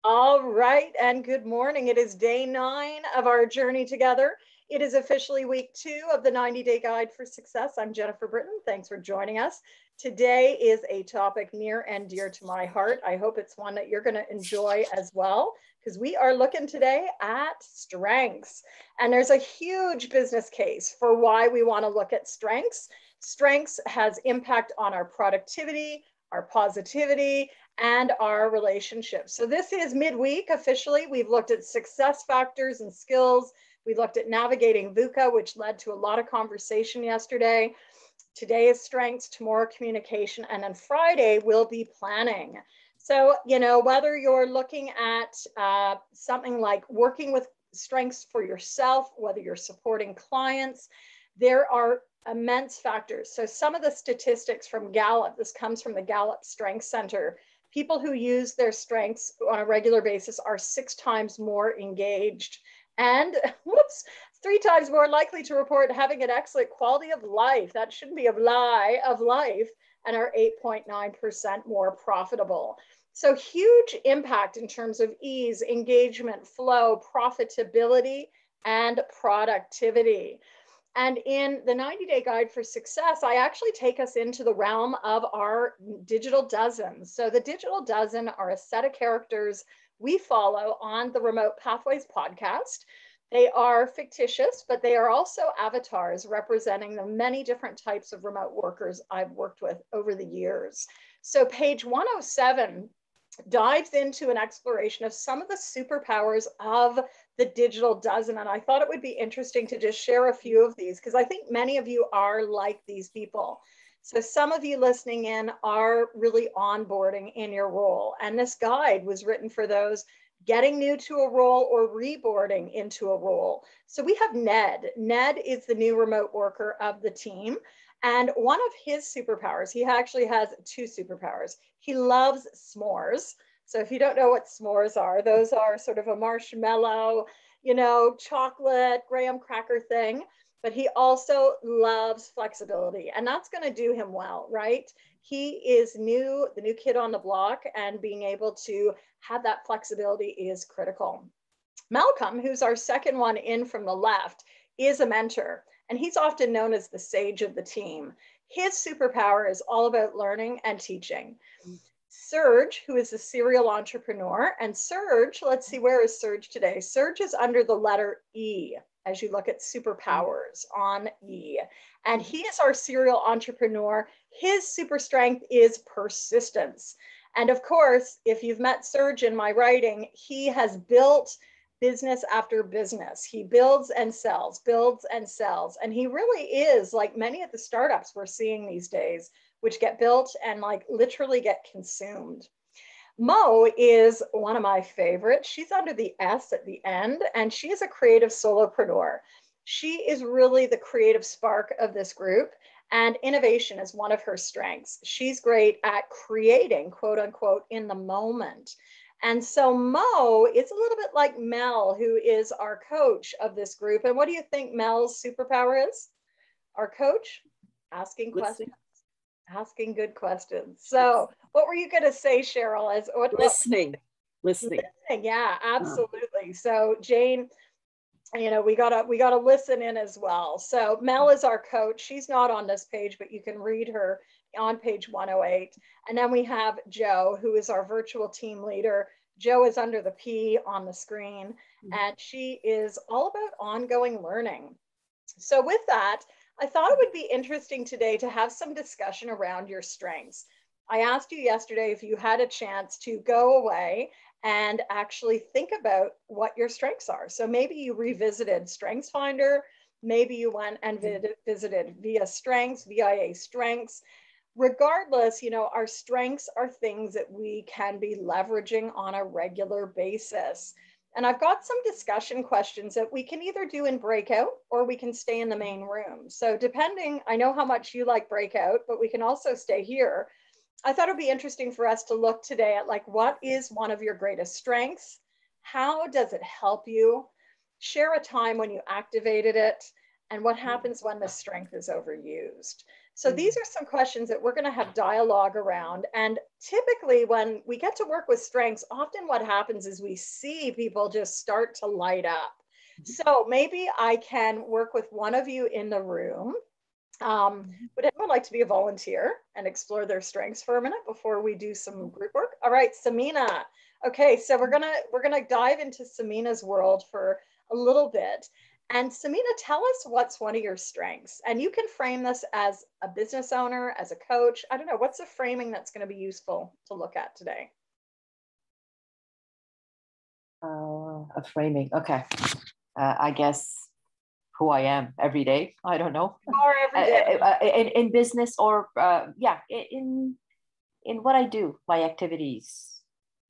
All right, and good morning. It is day 9 of our journey together. It is officially week 2 of the 90-day guide for success. I'm Jennifer Britton. Thanks for joining us. Today is a topic near and dear to my heart. I hope it's one that you're going to enjoy as well, because we are looking today at strengths. And there's a huge business case for why we want to look at strengths. Strengths has impact on our productivity, our positivity, and our relationships. So this is midweek officially. We've looked at success factors and skills. We looked at navigating VUCA, which led to a lot of conversation yesterday. Today is strengths, tomorrow communication, and then Friday will be planning. So, whether you're looking at something like working with strengths for yourself, whether you're supporting clients, there are immense factors. So some of the statistics from Gallup, this comes from the Gallup Strengths Center, people who use their strengths on a regular basis are 6 times more engaged and 3 times more likely to report having an excellent quality of life. That shouldn't be a lie, of life, and are 8.9% more profitable. So huge impact in terms of ease, engagement, flow, profitability, and productivity. And in the 90-day guide for success, I actually take us into the realm of our digital dozens. So the digital dozen are a set of characters we follow on the Remote Pathways podcast. They are fictitious, but they are also avatars representing the many different types of remote workers I've worked with over the years. So page 107 dives into an exploration of some of the superpowers of the digital dozen. And I thought it would be interesting to just share a few of these, because I think many of you are like these people. So some of you listening in are really onboarding in your role. And this guide was written for those getting new to a role or reboarding into a role. So we have Ned. Ned is the new remote worker of the team. And one of his superpowers, he actually has 2 superpowers. He loves s'mores. So if you don't know what s'mores are, those are sort of a marshmallow, chocolate, graham cracker thing. But he also loves flexibility, and that's going to do him well, right? He is the new kid on the block, and being able to have that flexibility is critical. Malcolm, who's our second one in from the left, is a mentor, and he's often known as the sage of the team. His superpower is all about learning and teaching. Serge, who is a serial entrepreneur, and Serge, let's see, where is Serge today? Serge is under the letter E, as you look at superpowers on E. And he is our serial entrepreneur. His super strength is persistence. And of course, if you've met Serge in my writing, he has built business after business. He builds and sells, and he really is like many of the startups we're seeing these days, which get built and like literally get consumed. Mo is one of my favorites. She's under the S at the end, and she is a creative solopreneur. She is really the creative spark of this group, and innovation is one of her strengths. She's great at creating, quote unquote, in the moment. And so Mo is a little bit like Mel, who is our coach of this group. And what do you think Mel's superpower is? Our coach? Asking questions. Asking good questions. So what were you going to say, Cheryl? Listening. Yeah, absolutely. So Jane, we gotta listen in as well. So Mel is our coach. She's not on this page, but you can read her on page 108. And then we have Joe, who is our virtual team leader. Joe is under the P on the screen, and she is all about ongoing learning. So with that, I thought it would be interesting today to have some discussion around your strengths. I asked you yesterday if you had a chance to go away and actually think about what your strengths are. So maybe you revisited StrengthsFinder, maybe you went and visited VIAStrengths. Regardless, our strengths are things that we can be leveraging on a regular basis. And I've got some discussion questions that we can either do in breakout or we can stay in the main room. So depending, I know how much you like breakout, but we can also stay here. I thought it'd be interesting for us to look today at like, what is one of your greatest strengths? How does it help you? Share a time when you activated it, and what happens when the strength is overused. So these are some questions that we're going to have dialogue around. And typically when we get to work with strengths, often what happens is we see people just start to light up. So maybe I can work with one of you in the room. Would anyone like to be a volunteer and explore their strengths for a minute before we do some group work? All right, Samina. Okay, so we're gonna dive into Samina's world for a little bit. And Samina, tell us what's one of your strengths. And you can frame this as a business owner, as a coach. I don't know, what's the framing that's going to be useful to look at today? A framing. Okay. I guess who I am every day. I don't know. Or every day. In business or yeah, in what I do, my activities.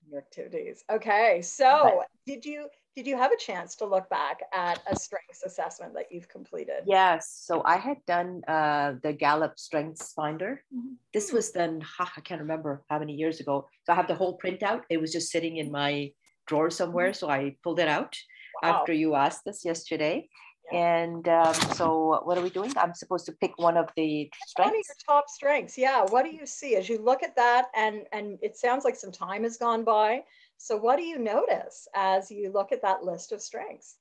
Your activities. Okay. So did you have a chance to look back at a strengths assessment that you've completed? Yes. So I had done the Gallup StrengthsFinder. This was done, I can't remember how many years ago. So I have the whole printout. It was just sitting in my drawer somewhere. So I pulled it out after you asked us yesterday. And so what are we doing? I'm supposed to pick one of the strengths. One of your top strengths. Yeah. What do you see as you look at that? And it sounds like some time has gone by. So what do you notice as you look at that list of strengths?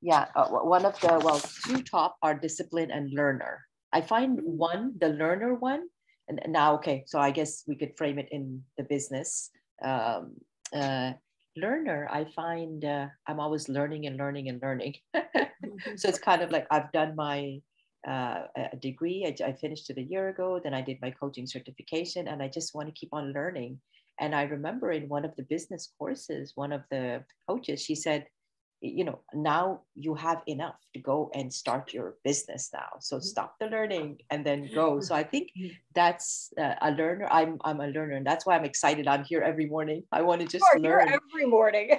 Yeah. One of the, well, two top are discipline and learner. I find one, the learner one, and now, okay, so I guess we could frame it in the business. Learner, I find I'm always learning and learning and learning. So it's kind of like I've done my degree. I finished it a year ago. Then I did my coaching certification, and I just want to keep on learning. And I remember in one of the business courses, one of the coaches, she said, you know, now you have enough to go and start your business now. So stop the learning and then go. So I think that's a learner. I'm a learner, and that's why I'm excited. I'm here every morning. I want to just learn. Every morning,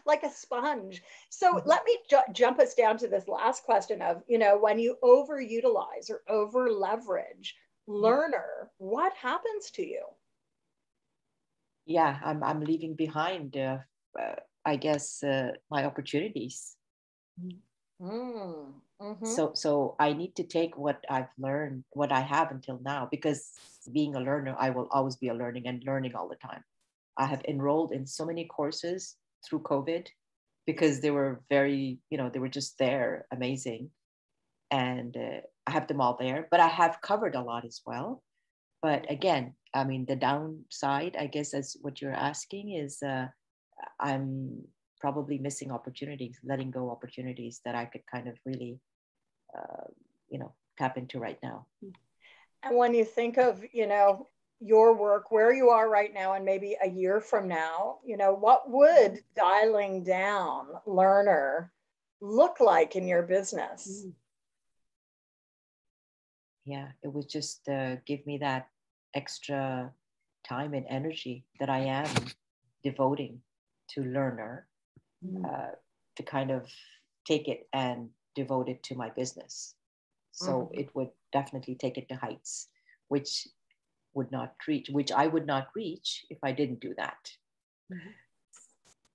like a sponge. So let me jump us down to this last question of, you know, when you overutilize or over leverage learner, what happens to you? Yeah, I'm leaving behind. I guess my opportunities. So I need to take what I've learned, what I have until now, because being a learner, I will always be a learning and learning all the time. I have enrolled in so many courses through COVID because they were very, you know, they were just there, amazing. And I have them all there, but I have covered a lot as well. But again, I mean, the downside, I guess, as what you're asking is I'm probably missing opportunities, letting go opportunities that I could kind of really, you know, tap into right now. And when you think of, you know, your work, where you are right now, and maybe a year from now, you know, what would dialing down learner look like in your business? Yeah, it would just give me that extra time and energy that I am devoting to learner to kind of take it and devote it to my business. So it would definitely take it to heights, which I would not reach if I didn't do that.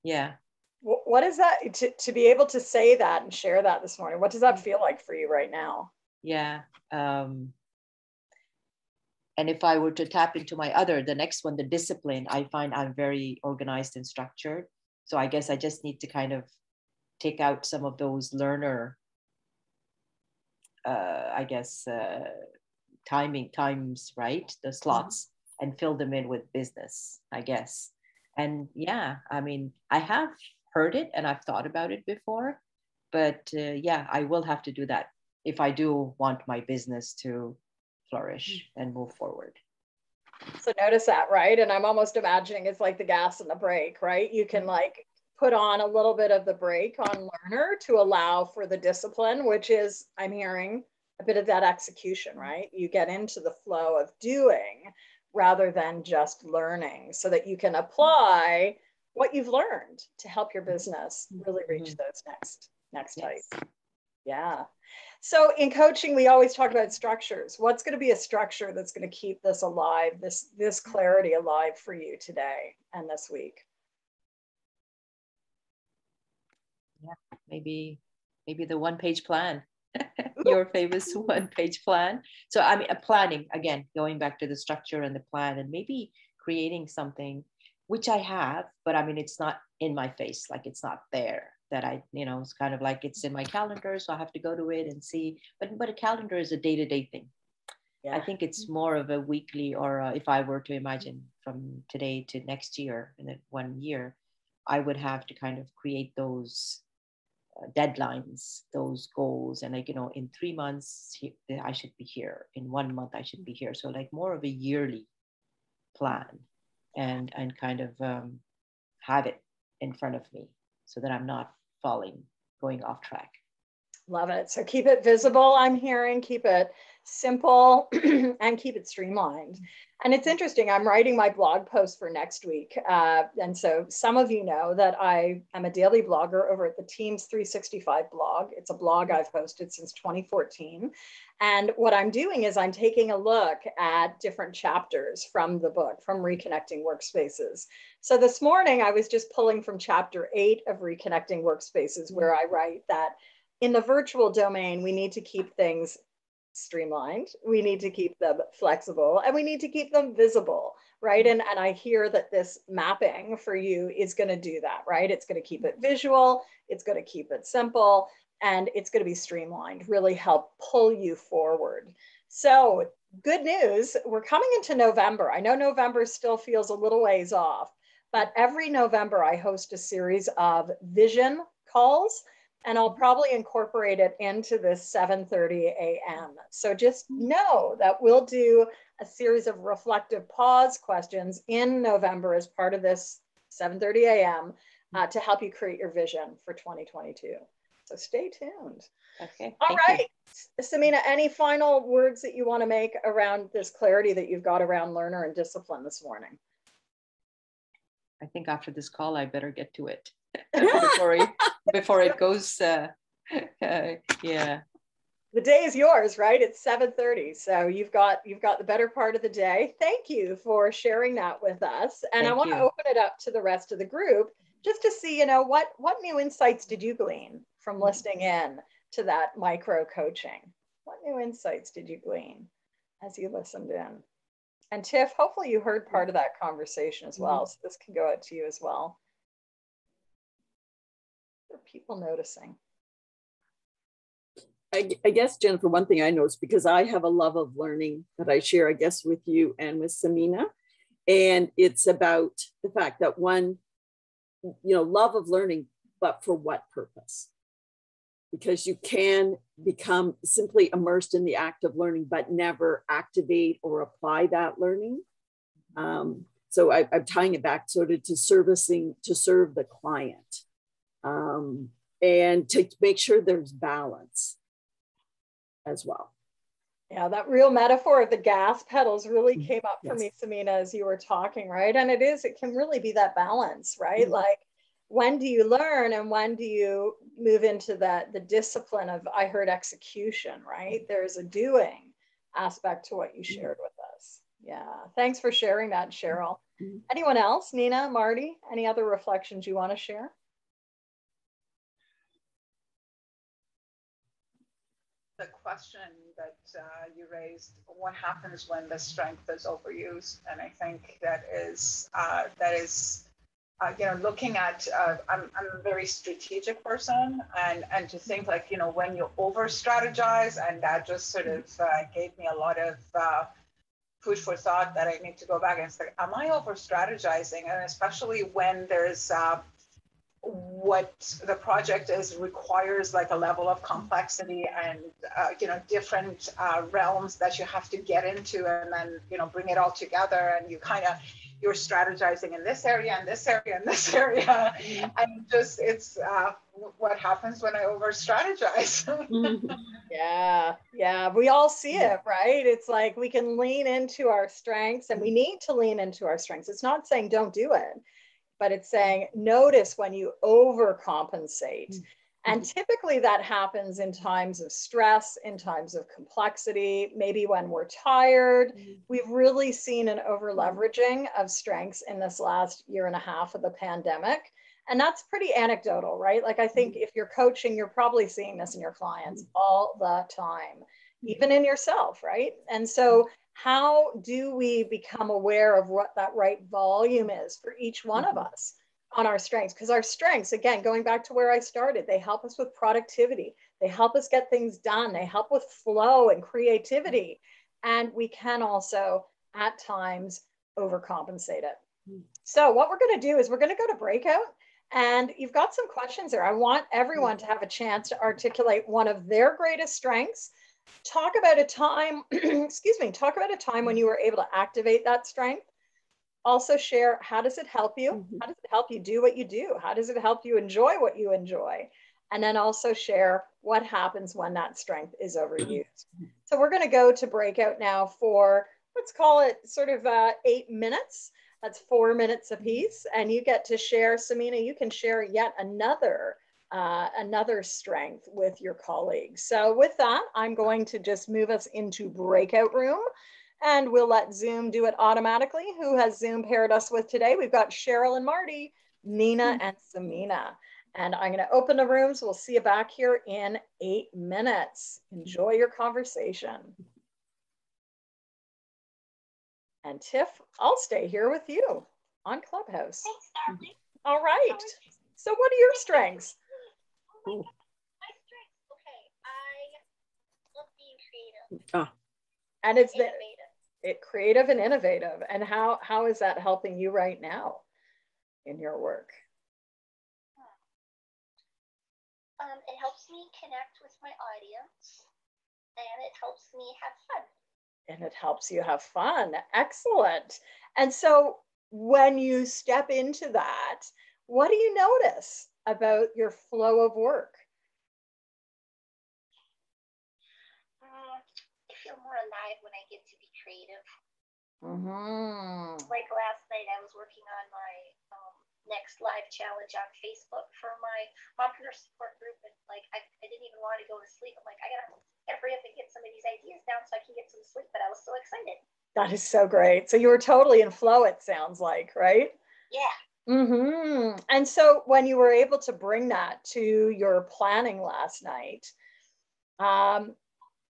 Yeah. What is that to be able to say that and share that this morning? What does that feel like for you right now? Yeah. And if I were to tap into the next one, the discipline, I find I'm very organized and structured. So I guess I just need to kind of take out some of those learner, times, right? The slots and fill them in with business, I guess. And yeah, I mean, I have heard it and I've thought about it before, but yeah, I will have to do that if I do want my business to flourish and move forward. So notice that, right? And I'm almost imagining it's like the gas and the brake, right? You can like put on a little bit of the brake on learner to allow for the discipline, which is, I'm hearing, a bit of that execution, right? You get into the flow of doing rather than just learning, so that you can apply what you've learned to help your business really reach those next heights. Yeah. So in coaching, we always talk about structures. What's going to be a structure that's going to keep this alive, this clarity alive for you today and this week? Yeah, maybe the one-page plan. your famous one-page plan. So I mean, planning, again, going back to the structure and the plan, and maybe creating something, which I have, but I mean, it's not in my face, like it's not there, that I, it's kind of like it's in my calendar, so I have to go to it and see. But a calendar is a day-to-day thing. Yeah. I think it's more of a weekly, or if I were to imagine from today to next year, in 1 year, I would have to kind of create those deadlines, those goals, and like, in 3 months I should be here, in 1 month I should be here. So like more of a yearly plan, and kind of have it in front of me so that I'm not going off track. Love it. So keep it visible, I'm hearing, keep it simple, and keep it streamlined. And it's interesting, I'm writing my blog post for next week. And so some of you know that I am a daily blogger over at the Teams 365 blog. It's a blog I've hosted since 2014. And what I'm doing is I'm taking a look at different chapters from the book, from Reconnecting Workspaces. So this morning, I was just pulling from chapter 8 of Reconnecting Workspaces, where I write that in the virtual domain, we need to keep things streamlined, we need to keep them flexible, and we need to keep them visible, right? And I hear that this mapping for you is going to do that, right? It's going to keep it visual, it's going to keep it simple, and it's going to be streamlined, really help pull you forward. So good news, we're coming into November. I know November still feels a little ways off, but every November I host a series of vision calls, and I'll probably incorporate it into this 7:30 a.m. So just know that we'll do a series of reflective pause questions in November as part of this 7:30 a.m. To help you create your vision for 2022. So stay tuned. Okay. All right. Samina, any final words that you want to make around this clarity that you've got around learner and discipline this morning? I think after this call, I better get to it before it goes. Yeah. The day is yours, right? It's 7:30, so you've got the better part of the day. Thank you for sharing that with us, and I want to open it up to the rest of the group just to see, what new insights did you glean from listening in to that micro coaching? What new insights did you glean as you listened in? And Tiff, hopefully you heard part of that conversation as well. So this can go out to you as well. What are people noticing? I guess, Jennifer, one thing I noticed, because I have a love of learning that I share, I guess, with you and with Samina. And it's about the fact that one, love of learning, but for what purpose? Because you can become simply immersed in the act of learning, but never activate or apply that learning. So I'm tying it back sort of to servicing, to serve the client, and to make sure there's balance as well. Yeah, that real metaphor of the gas pedals really came up for me, Samina, as you were talking, right? And it can really be that balance, right? Like, when do you learn and when do you move into the discipline of, I heard execution, right? There's a doing aspect to what you shared with us. Yeah, thanks for sharing that, Cheryl. Anyone else? Nina, Marty, any other reflections you want to share? The question that you raised, what happens when the strength is overused? And I think that is looking at, I'm a very strategic person, and to think like, when you over strategize, and that just sort of gave me a lot of food for thought that I need to go back and say, am I over strategizing? And especially when there's what the project requires like a level of complexity and different realms that you have to get into, and then bring it all together, and you're strategizing in this area and this area and this area, and just it's what happens when I over strategize. Yeah, we all see it, right? It's like we can lean into our strengths, and we need to lean into our strengths. It's not saying don't do it, but it's saying notice when you overcompensate. And typically that happens in times of stress, in times of complexity, maybe when we're tired. We've really seen an over leveraging of strengths in this last year and a half of the pandemic. And that's pretty anecdotal, right? Like, I think if you're coaching, you're probably seeing this in your clients all the time, even in yourself, right? And so how do we become aware of what that right volume is for each one of us on our strengths? Because our strengths, again, going back to where I started, they help us with productivity. They help us get things done. They help with flow and creativity. And we can also, at times, overcompensate it. So what we're going to do is we're going to go to breakout. And you've got some questions there. I want everyone to have a chance to articulate one of their greatest strengths. Talk about a time, excuse me, talk about a time when you were able to activate that strength. Also share, how does it help you? How does it help you do what you do? How does it help you enjoy what you enjoy? And then also share what happens when that strength is overused. So we're going to go to breakout now for, let's call it sort of 8 minutes. That's 4 minutes apiece. And you get to share, Samina, you can share yet another strength with your colleagues. So with that, I'm going to just move us into breakout room, and we'll let Zoom do it automatically. Who has Zoom paired us with today? We've got Cheryl and Marty, Nina and Samina. And I'm going to open the rooms. We'll see you back here in 8 minutes. Enjoy your conversation. And Tiff, I'll stay here with you on Clubhouse. Thanks, darling. All right. So what are your strengths? My strengths. Okay, I love being creative. And it's creative and innovative. And how is that helping you right now in your work? It helps me connect with my audience, and it helps me have fun. And it helps you have fun. Excellent. And so when you step into that, what do you notice about your flow of work? I feel more alive when I get to be creative. Like last night, I was working on my next live challenge on Facebook for my mompreneur support group, and like I didn't even want to go to sleep. I'm like, I gotta hurry up and get some of these ideas down so I can get some sleep. But I was so excited. That is so great. So you were totally in flow, it sounds like, right? Yeah. And so when you were able to bring that to your planning last night,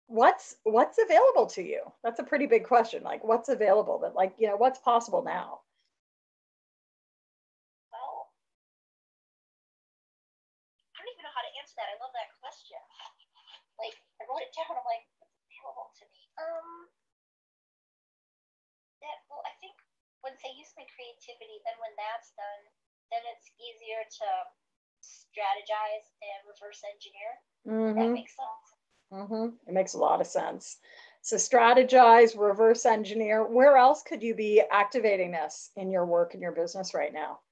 what's available to you? That's a pretty big question. Like, what's available? That, like, you know, what's possible now? Well, I don't even know how to answer that. I love that question. Like, I wrote it down. I'm like, what's available to me? Well, I think once I use my creativity, then when that's done, then it's easier to strategize and reverse engineer. That makes sense. It makes a lot of sense. So strategize, reverse engineer. Where else could you be activating this in your work and your business right now?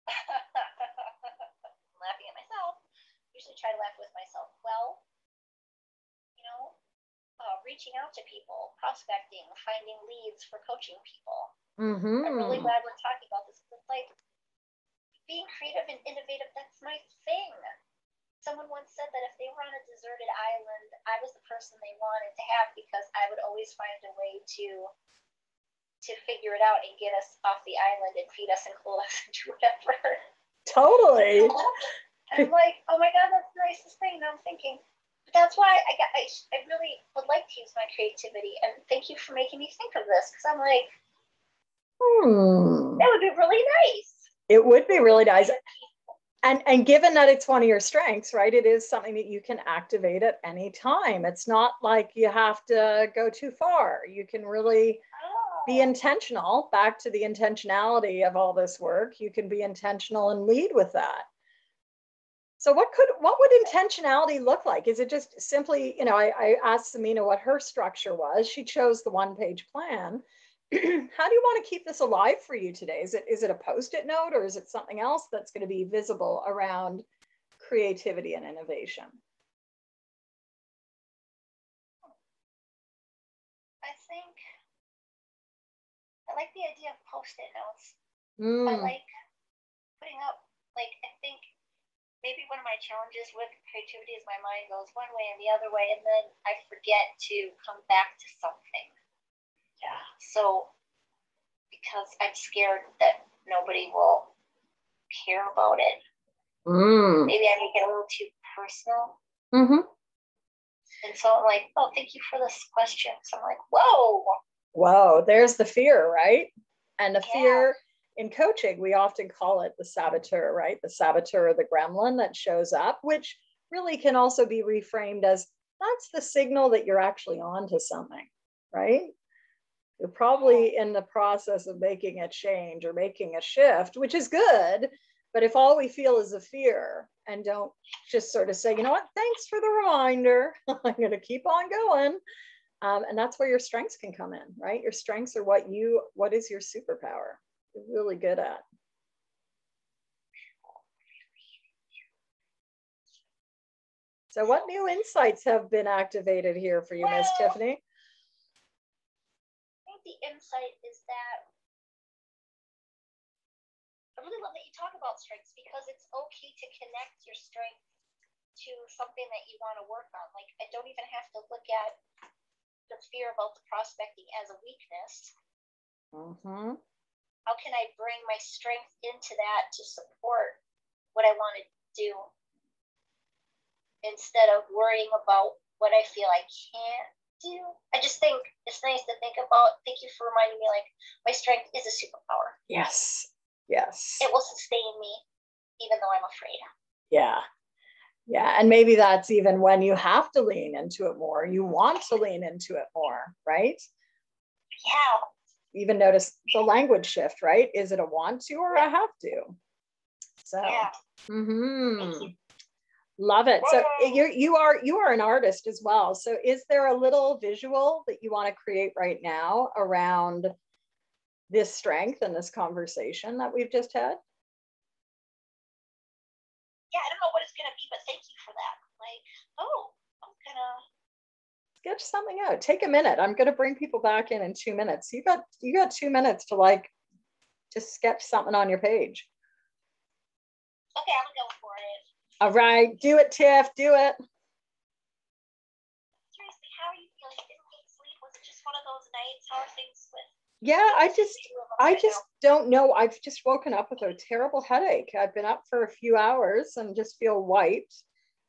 I'm laughing at myself. Usually try to laugh with myself. Well, you know, reaching out to people, prospecting, finding leads for coaching people. I'm really glad we're talking about this. It's like being creative and innovative, that's my thing. Someone once said that if they were on a deserted island, I was the person they wanted to have, because I would always find a way to figure it out and get us off the island and feed us and clothe us and do whatever. Totally. I'm like, oh my God, that's the nicest thing. And I'm thinking, that's why I really would like to use my creativity. And thank you for making me think of this, because I'm like, that would be really nice. It would be really nice. And given that it's one of your strengths, right, it is something that you can activate at any time. It's not like you have to go too far. You can really be intentional, back to the intentionality of all this work. You can be intentional and lead with that. So what would intentionality look like? Is it just simply, you know, I asked Samina what her structure was. She chose the one-page plan. How do you want to keep this alive for you today? Is it a Post-it note, or is it something else that's going to be visible around creativity and innovation? I think I like the idea of Post-it notes. I like putting up, like, I think maybe one of my challenges with creativity is my mind goes one way and the other way, and then I forget to come back to something. Yeah. So, because I'm scared that nobody will care about it. Maybe I make it a little too personal. And so I'm like, oh, thank you for this question. So I'm like, whoa, there's the fear, right? And the fear in coaching, we often call it the saboteur, right? The saboteur, the gremlin that shows up, which really can also be reframed as that's the signal that you're actually on to something, right? You're probably in the process of making a change or making a shift, which is good. But if all we feel is a fear and don't just sort of say, you know what, thanks for the reminder, I'm going to keep on going. And that's where your strengths can come in, right? Your strengths are what is your superpower? You're really good at. So what new insights have been activated here for you, Miss Tiffany? I think the insight is that I really love that you talk about strengths, because it's okay to connect your strength to something that you want to work on. Like, I don't even have to look at the fear about the prospecting as a weakness. How can I bring my strength into that to support what I want to do, instead of worrying about what I feel I can't do? I just think it's nice to think about. Thank you for reminding me, like, my strength is a superpower. Yes. It will sustain me, even though I'm afraid. Yeah. And maybe that's even when you have to lean into it more. You want to lean into it more, right? Yeah. Even notice the language shift, right? Is it a want to or a have to? So, love it. So you are an artist as well. So is there a little visual that you want to create right now around this strength and this conversation that we've just had? Yeah, I don't know what it's going to be, but thank you for that. Like, I'm going to sketch something out. Take a minute. I'm going to bring people back in 2 minutes. You got 2 minutes to like just sketch something on your page. Okay, I'm going to go for it. All right. Do it, Tiff. Do it. Seriously, how are you feeling? You didn't get sleep? Was it just one of those nights? How are things with? Yeah, I just don't know. I've just woken up with a terrible headache. I've been up for a few hours and just feel wiped.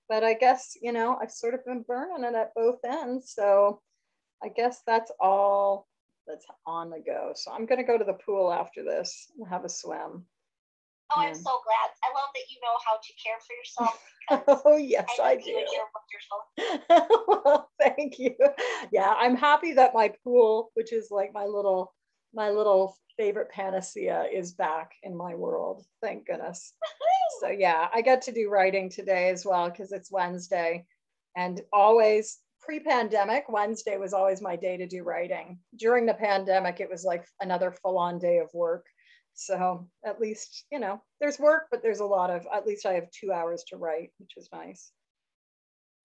But I guess, I've sort of been burning it at both ends. So I guess that's all that's on the go. So I'm going to go to the pool after this and have a swim. Oh, I'm so glad. I love that you know how to care for yourself. Oh, yes, I do. You're wonderful. Well, thank you. Yeah, I'm happy that my pool, which is like my little favorite panacea, is back in my world. Thank goodness. So yeah, I got to do writing today as well because it's Wednesday, and always pre-pandemic, Wednesday was always my day to do writing. During the pandemic, it was like another full-on day of work. So at least, there's work, but there's at least I have 2 hours to write, which is nice.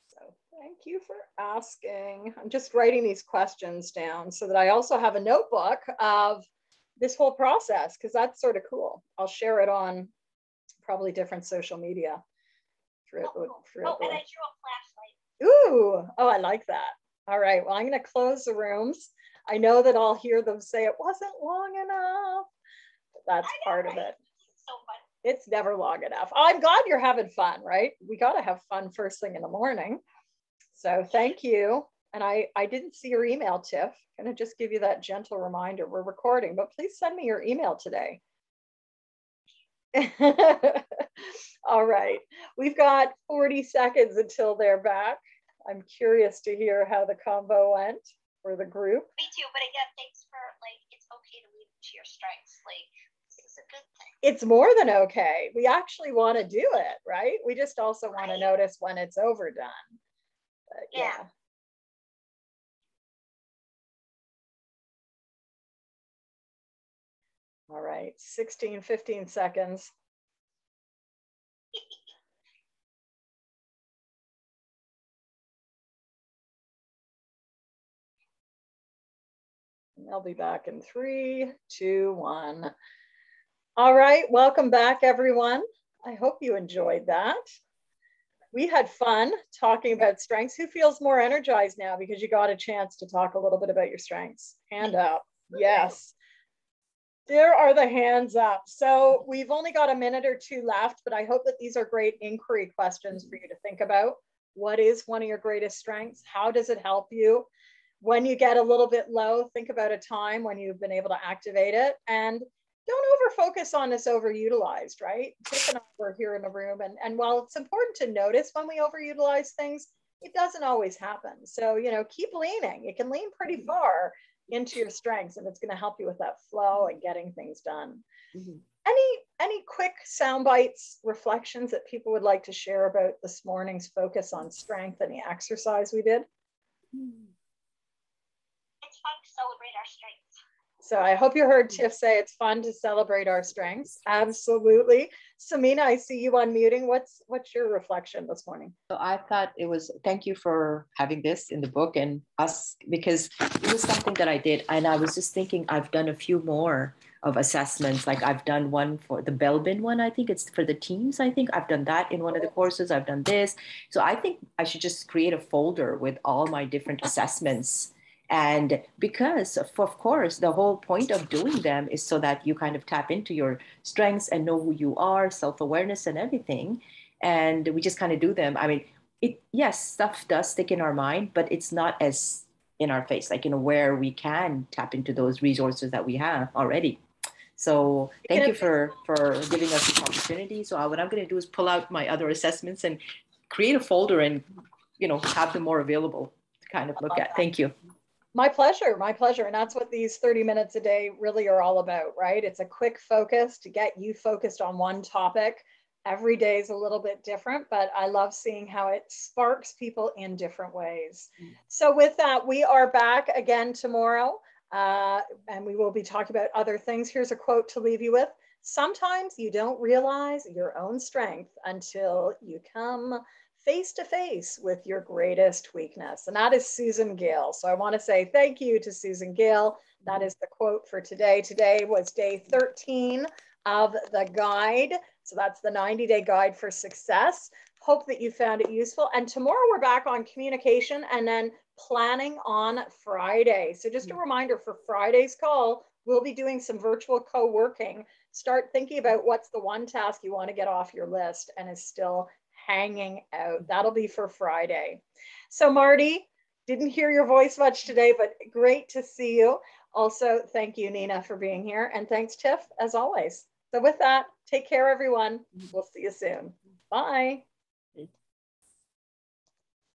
So thank you for asking. I'm just writing these questions down so that I also have a notebook of this whole process, because that's sort of cool. I'll share it on probably different social media. And I drew a flashlight. Ooh, I like that. All right, well, I'm going to close the rooms. I know that I'll hear them say it wasn't long enough. That's part of it. So fun. It's never long enough. I'm glad you're having fun, right? We got to have fun first thing in the morning. So thank you. And I didn't see your email, Tiff. I'm going to just give you that gentle reminder. We're recording, but please send me your email today. All right. We've got 40 seconds until they're back. I'm curious to hear how the combo went for the group. Me too. But again, thanks for it's okay to lean into your strengths. This is a good thing. It's more than okay. We actually want to do it, right? We just also want to notice when it's overdone. But, yeah. All right, 15 seconds. I'll be back in 3, 2, 1. All right, welcome back, everyone. I hope you enjoyed that. We had fun talking about strengths. Who feels more energized now because you got a chance to talk a little bit about your strengths? Hand up. Yes. There are the hands up. So we've only got a minute or two left, but I hope that these are great inquiry questions for you to think about. What is one of your greatest strengths? How does it help you? When you get a little bit low, think about a time when you've been able to activate it, and don't over focus on this overutilized, right? Tiff and I were here in the room, and while it's important to notice when we overutilize things, it doesn't always happen. So, you know, keep leaning. You can lean pretty far into your strengths, and it's going to help you with that flow and getting things done. Mm-hmm. Any quick sound bites, reflections that people would like to share about this morning's focus on strength and the exercise we did? It's fun to celebrate our strengths. So I hope you heard Tiff say it's fun to celebrate our strengths. Absolutely. Samina, I see you unmuting. What's your reflection this morning? So I thought it was, thank you for having this in the book and us, because it was something that I did. And I was just thinking, I've done a few more of assessments. Like I've done one for the Belbin one. I think it's for the teams. I think I've done that in one of the courses. I've done this. So I think I should just create a folder with all my different assessments. And because, of course, the whole point of doing them is so that you kind of tap into your strengths and know who you are, self-awareness and everything. And we just kind of do them. I mean, yes, stuff does stick in our mind, but it's not as in our face, like, you know, where we can tap into those resources that we have already. So thank you for giving us this opportunity. So what I'm going to do is pull out my other assessments and create a folder and, you know, have them more available to kind of look at. Thank you. My pleasure, my pleasure. And that's what these 30 minutes a day really are all about, right? It's a quick focus to get you focused on one topic. Every day is a little bit different, but I love seeing how it sparks people in different ways. So with that, we are back again tomorrow, and we will be talking about other things. Here's a quote to leave you with. Sometimes you don't realize your own strength until you come face to face with your greatest weakness. And that is Susan Gale. So I want to say thank you to Susan Gale. That is the quote for today. Today was day 13 of the guide. So that's the 90-day guide for success. Hope that you found it useful. And tomorrow we're back on communication and then planning on Friday. So just a reminder for Friday's call, we'll be doing some virtual co-working. Start thinking about what's the one task you want to get off your list and is still hanging out. That'll be for Friday. So Marty, didn't hear your voice much today, but great to see you. Also, thank you, Nina, for being here. And thanks, Tiff, as always. So with that, take care, everyone. We'll see you soon. Bye.